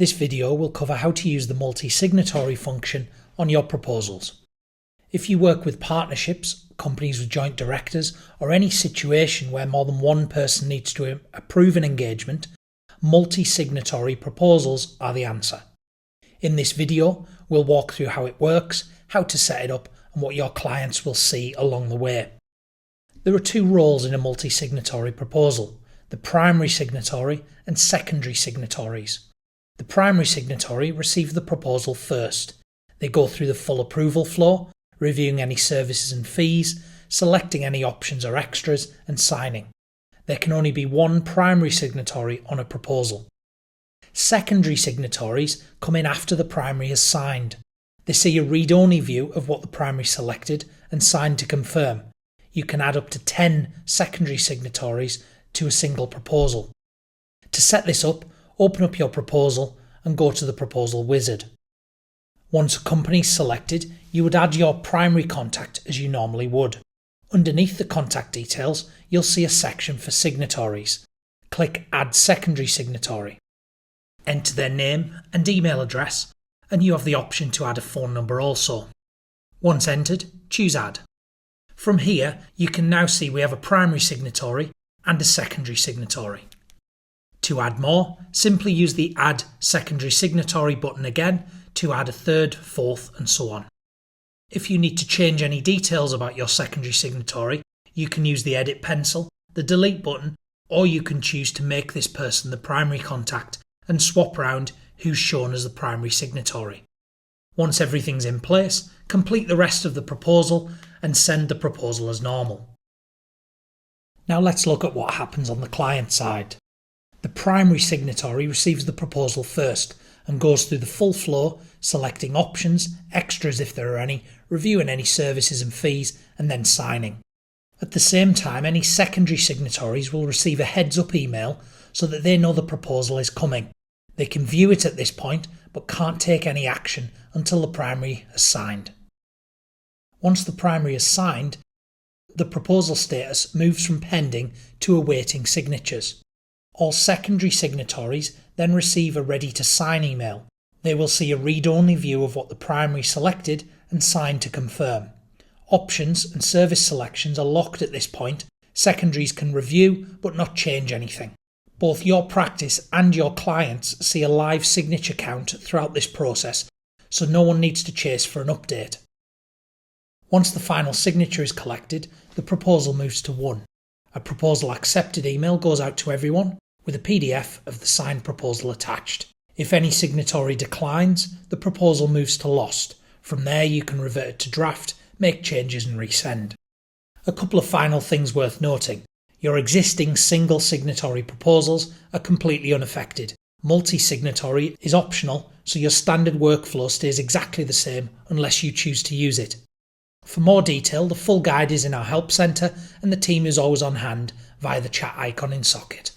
This video will cover how to use the multi-signatory function on your proposals. If you work with partnerships, companies with joint directors, or any situation where more than one person needs to approve an engagement, multi-signatory proposals are the answer. In this video, we'll walk through how it works, how to set it up, and what your clients will see along the way. There are two roles in a multi-signatory proposal: the primary signatory and secondary signatories. The primary signatory receive the proposal first. They go through the full approval flow, reviewing any services and fees, selecting any options or extras, and signing. There can only be one primary signatory on a proposal. Secondary signatories come in after the primary has signed. They see a read-only view of what the primary selected and signed to confirm. You can add up to 10 secondary signatories to a single proposal. To set this up, open up your proposal and go to the proposal wizard. Once a company is selected, you would add your primary contact as you normally would. Underneath the contact details, you'll see a section for signatories. Click Add Secondary Signatory. Enter their name and email address, and you have the option to add a phone number also. Once entered, choose Add. From here, you can now see we have a primary signatory and a secondary signatory. To add more, simply use the Add Secondary Signatory button again to add a third, fourth, and so on. If you need to change any details about your secondary signatory, you can use the Edit pencil, the Delete button, or you can choose to make this person the primary contact and swap around who's shown as the primary signatory. Once everything's in place, complete the rest of the proposal and send the proposal as normal. Now let's look at what happens on the client side. The primary signatory receives the proposal first and goes through the full flow, selecting options, extras if there are any, reviewing any services and fees, and then signing. At the same time, any secondary signatories will receive a heads-up email so that they know the proposal is coming. They can view it at this point, but can't take any action until the primary has signed. Once the primary is signed, the proposal status moves from pending to awaiting signatures. All secondary signatories then receive a ready-to-sign email. They will see a read-only view of what the primary selected and sign to confirm. Options and service selections are locked at this point. Secondaries can review but not change anything. Both your practice and your clients see a live signature count throughout this process, so no one needs to chase for an update. Once the final signature is collected, the proposal moves to 1. A proposal accepted email goes out to everyone, with a PDF of the signed proposal attached. If any signatory declines, the proposal moves to lost. From there you can revert it to draft, make changes and resend. A couple of final things worth noting. Your existing single signatory proposals are completely unaffected. Multi-signatory is optional, so your standard workflow stays exactly the same unless you choose to use it. For more detail, the full guide is in our help centre and the team is always on hand via the chat icon in Socket.